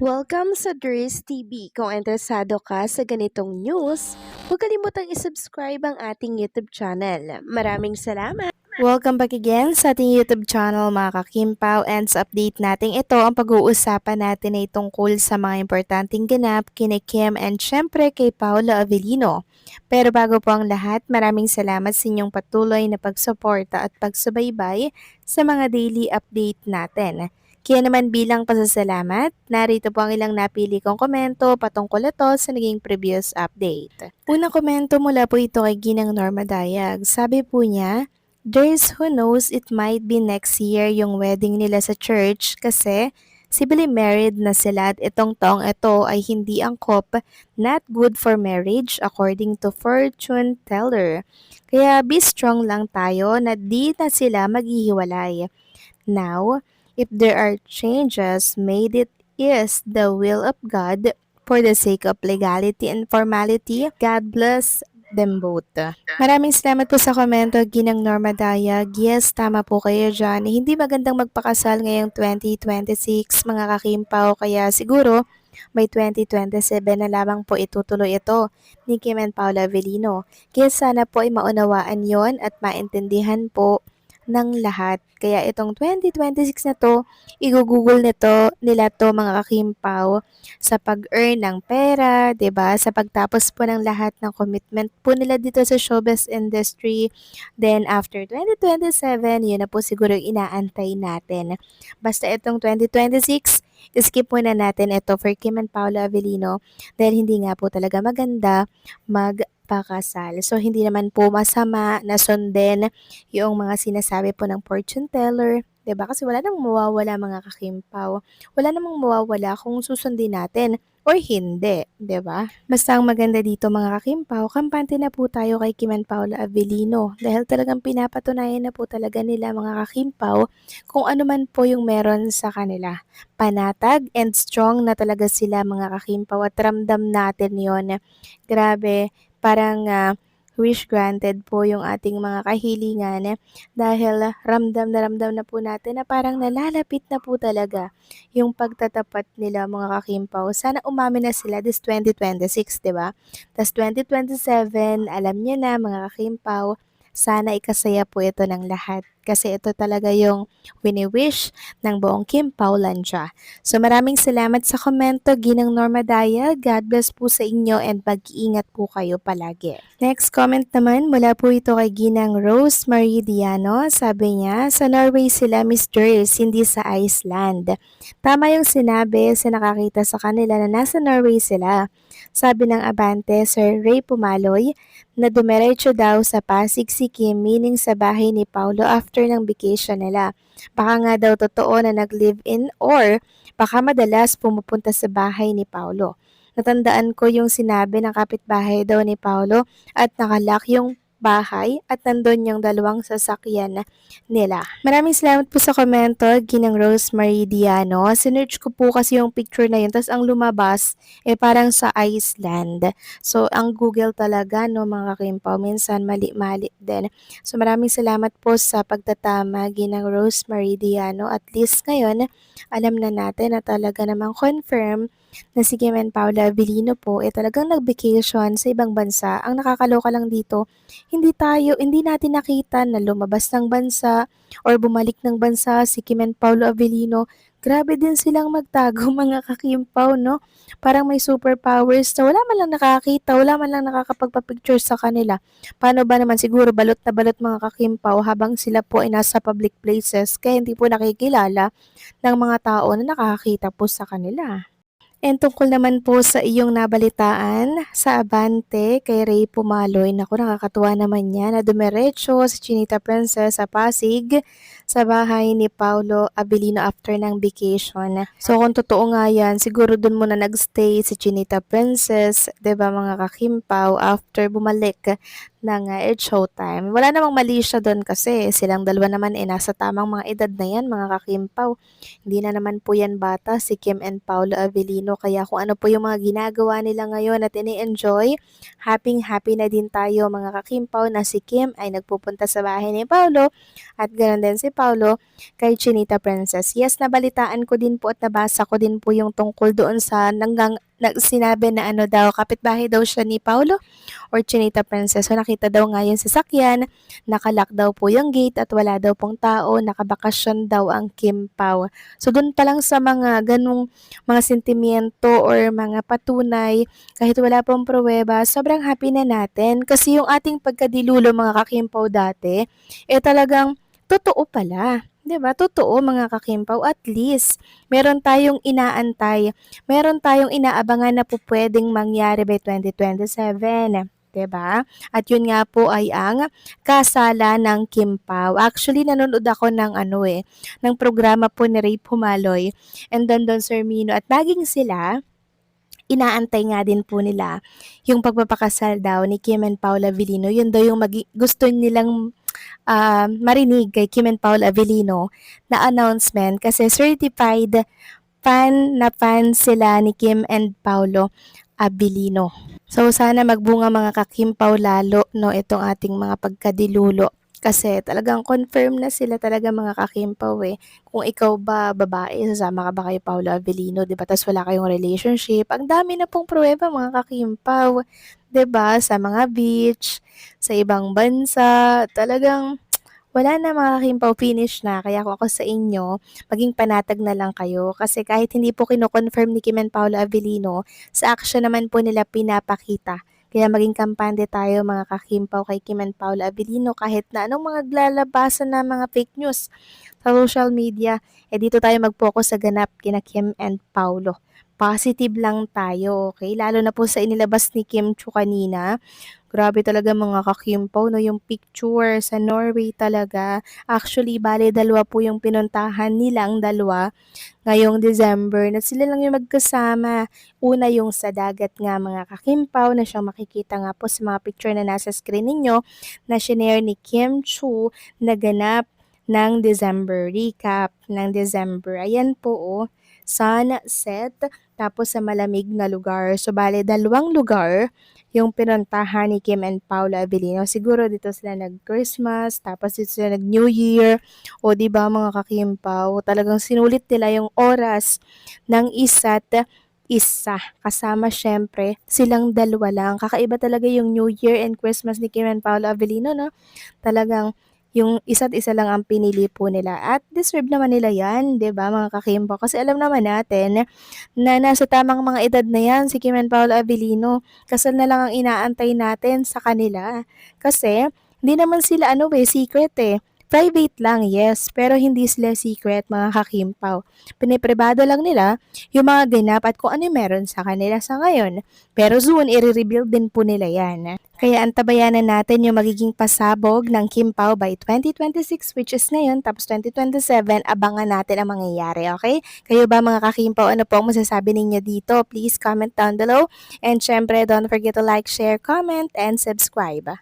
Welcome sa Dries TV. Kung interesado ka sa ganitong news, huwag kalimutang isubscribe ang ating YouTube channel. Maraming salamat! Welcome back again sa ating YouTube channel mga kakimpaw, and sa update natin ito ang pag-uusapan natin ay tungkol sa mga importanteng ganap kina Kim and syempre kay Paolo Avellino. Pero bago po ang lahat, maraming salamat sa inyong patuloy na pagsuporta at pagsubaybay sa mga daily update natin. Kaya naman bilang pasasalamat, narito po ang ilang napili kong komento patungkol ito sa naging previous update. Unang komento mula po ito kay Ginang Norma Dayag. Sabi po niya, "There's who knows it might be next year yung wedding nila sa church kasi civilly married na sila at itong taong ito ay hindi angkop, not good for marriage according to fortune teller. Kaya be strong lang tayo na di na sila maghihiwalay. Now, if there are changes made, it is the will of God for the sake of legality and formality. God bless them both." Maraming salamat po sa komento, Ginang Norma Dayag. Yes, tama po kayo dyan. Hindi magandang magpakasal ngayong 2026 mga kakimpaw, kaya siguro may 2027 na lamang po itutuloy ito ni Kim and Paula Avellino. Kaya sana po ay maunawaan yon at maintindihan po ng lahat. Kaya itong 2026 na to, i-google nila to mga kakimpaw sa pag-earn ng pera, 'di ba? Sa pagtapos po ng lahat ng commitment po nila dito sa showbiz industry. Then after 2027, yun na po siguro yung inaantay natin. Basta itong 2026, skip muna natin ito for Kim and Paolo Avellino dahil hindi nga po talaga maganda magpakasal. So hindi naman po masama na sundin yung mga sinasabi po ng fortune teller, 'di ba? Kasi wala namang mawawala mga kakimpaw. Wala namang mawawala kung susundin natin or hindi, 'di ba? Basta ang maganda dito mga kakimpaw, kampante na po tayo kay Kim and Paula Avellino dahil talagang pinapatunayan na po talaga nila mga kakimpaw kung ano man po yung meron sa kanila. Panatag and strong na talaga sila mga kakimpaw at ramdam natin yon. Grabe, parang wish granted po yung ating mga kahilingan dahil ramdam na po natin na parang nalalapit na po talaga yung pagtatapat nila mga kakimpaw. Sana umamin na sila this 2026, di ba? Tas 2027, alam niyo na mga kakimpaw, sana ikasaya po ito ng lahat. Kasi ito talaga yung wini-wish ng buong Kim Paulandia. So maraming salamat sa komento, Ginang Norma Daya. God bless po sa inyo and mag-iingat po kayo palagi. Next comment naman mula po ito kay Ginang Rose Marie Diano. Sabi niya, sa Norway sila mistress, hindi sa Iceland. Tama yung sinabi sa nakakita sa kanila na nasa Norway sila. Sabi ng Abante, Sir Ray Pumaloy, na dumiretso daw sa Pasig si Kim, meaning sa bahay ni Paulo after ng vacation nila. Baka nga daw totoo na nag-live-in or baka madalas pumupunta sa bahay ni Paulo. Natandaan ko yung sinabi ng kapitbahay daw ni Paulo at nakalock yung bahay at nandun yung dalawang sasakyan nila. Maraming salamat po sa komento, Ginang Rosemary Diano. Sinearch ko po kasi yung picture na yun, tapos ang lumabas, parang sa Iceland. So, ang Google talaga, no, mga kakimpaw, minsan mali-mali din. So, maraming salamat po sa pagtatama, Ginang Rosemary Diano. At least ngayon, alam na natin na talaga namang confirm na si Kim and Paula Avellino po talagang nag-vacation sa ibang bansa. Ang nakakaloka lang dito, hindi natin nakita na lumabas ng bansa or bumalik ng bansa si Kim and Paula Avellino. Grabe din silang magtago mga kakimpaw, no? Parang may superpowers na wala man lang nakakita, wala man lang nakakapagpa-picture sa kanila. Paano ba naman siguro balot na balot mga kakimpaw habang sila po ay nasa public places kaya hindi po nakikilala ng mga tao na nakakita po sa kanila. And tungkol naman po sa iyong nabalitaan sa Abante kay Ray Pumaloy, naku nakakatuwa naman niya na dumiretso si Chinita Princess sa Pasig sa bahay ni Paulo Abilino after ng vacation. So kung totoo nga yan, siguro dun muna nagstay si Chinita Princess, 'di ba mga kakimpaw, after bumalik na nga it's showtime. Wala namang mali siya do'n kasi silang dalawa naman, nasa tamang mga edad na 'yan mga kakimpaw. Hindi na naman po 'yan bata si Kim and Paolo Avellino kaya kung ano po yung mga ginagawa nila ngayon at ini-enjoy, happy na din tayo mga kakimpaw na si Kim ay nagpupunta sa bahay ni Paolo at gano'n din si Paolo kay Chinita Princess. Yes, nabalitaan ko din po at nabasa ko din po yung tungkol doon sa sinabi na ano daw, kapitbahay daw siya ni Paolo or Chinita Princess. So nakita daw nga yung sasakyan, nakalock daw po yung gate at wala daw pong tao, nakabakasyon daw ang Kim Pao. So doon pa lang sa mga ganung mga sentimiento or mga patunay, kahit wala pong pruweba, sobrang happy na natin. Kasi yung ating pagkadilulo mga kakimpaw dati, talagang totoo pala. 'Di ba? Totoo mga kakimpaw, at least meron tayong inaantay, meron tayong inaabangan na po pwedeng mangyari by 2027. 'Di ba? At yun nga po ay ang kasala ng Kim Pao. Actually, nanonood ako ng ng programa po ni Ray Pumaloy and Don Sermino at laging sila inaantay nga din po nila yung pagpapakasal daw ni Kim and Paula Avellino. Yun daw yung gusto nilang marinig kay Kim and Paul Avellino na announcement kasi certified fan sila ni Kim and Paulo Abilino. So sana magbunga mga kakimpaw lalo no itong ating mga pagkadilulo. Kasi talagang confirm na sila talaga mga kakimpaw eh. Kung ikaw ba babae, sasama ka ba kay Paolo Avellino, di ba? Tapos wala kayong relationship. Ang dami na pong pruweba mga kakimpaw. Di ba? Sa mga beach, sa ibang bansa, talagang wala na mga kakimpaw, finish na. Kaya kung ako sa inyo, maging panatag na lang kayo. Kasi kahit hindi po kino-confirm ni Kim and Paolo Avellino, sa action naman po nila pinapakita. Kaya maging kampante tayo mga kakimpaw kay Kim and Paolo Avellino kahit na anong mga lalabasan na mga fake news sa social media. Dito tayo mag-focus sa ganap kina Kim and Paolo. Positive lang tayo, okay? Lalo na po sa inilabas ni Kim Chu kanina. Grabe talaga mga kakimpaw, no? Yung picture sa Norway talaga. Actually, bale dalawa po yung pinuntahan nilang dalawa ngayong December na sila lang yung magkasama. Una yung sa dagat nga mga kakimpaw na siyang makikita nga po sa mga picture na nasa screen ninyo na shinare ni Kim Chu na ganap ng December. Recap ng December. Ayan po oh, sunset tapos sa malamig na lugar. So bale dalawang lugar yung pinuntahan ni Kim and Paula Avellino. Siguro dito sila nag-Christmas, tapos dito sila nag-New Year. O di ba mga kakimpaw, talagang sinulit nila yung oras ng isa't isa. Kasama syempre, silang dalawa lang. Kakaiba talaga yung New Year and Christmas ni Kim and Paula Avellino, no? Talagang yung isa't isa lang ang pinili po nila. At deserve naman nila yan, di ba mga kakimpaw? Kasi alam naman natin na nasa tamang mga edad na yan si Kim and Paula Avellino. Kasal na lang ang inaantay natin sa kanila. Kasi, hindi naman sila secret eh. Private lang, yes, pero hindi sila secret mga kakimpaw. Pinipribado lang nila yung mga ganap at kung ano yung meron sa kanila sa ngayon. Pero soon, i-reveal din po nila yan. Kaya antabayanan natin yung magiging pasabog ng Kim Pao by 2026 which is ngayon, tapos 2027, abangan natin ang mangyayari, okay? Kayo ba mga kakimpaw, ano po ang masasabi ninyo dito? Please comment down below. And syempre, don't forget to like, share, comment, and subscribe.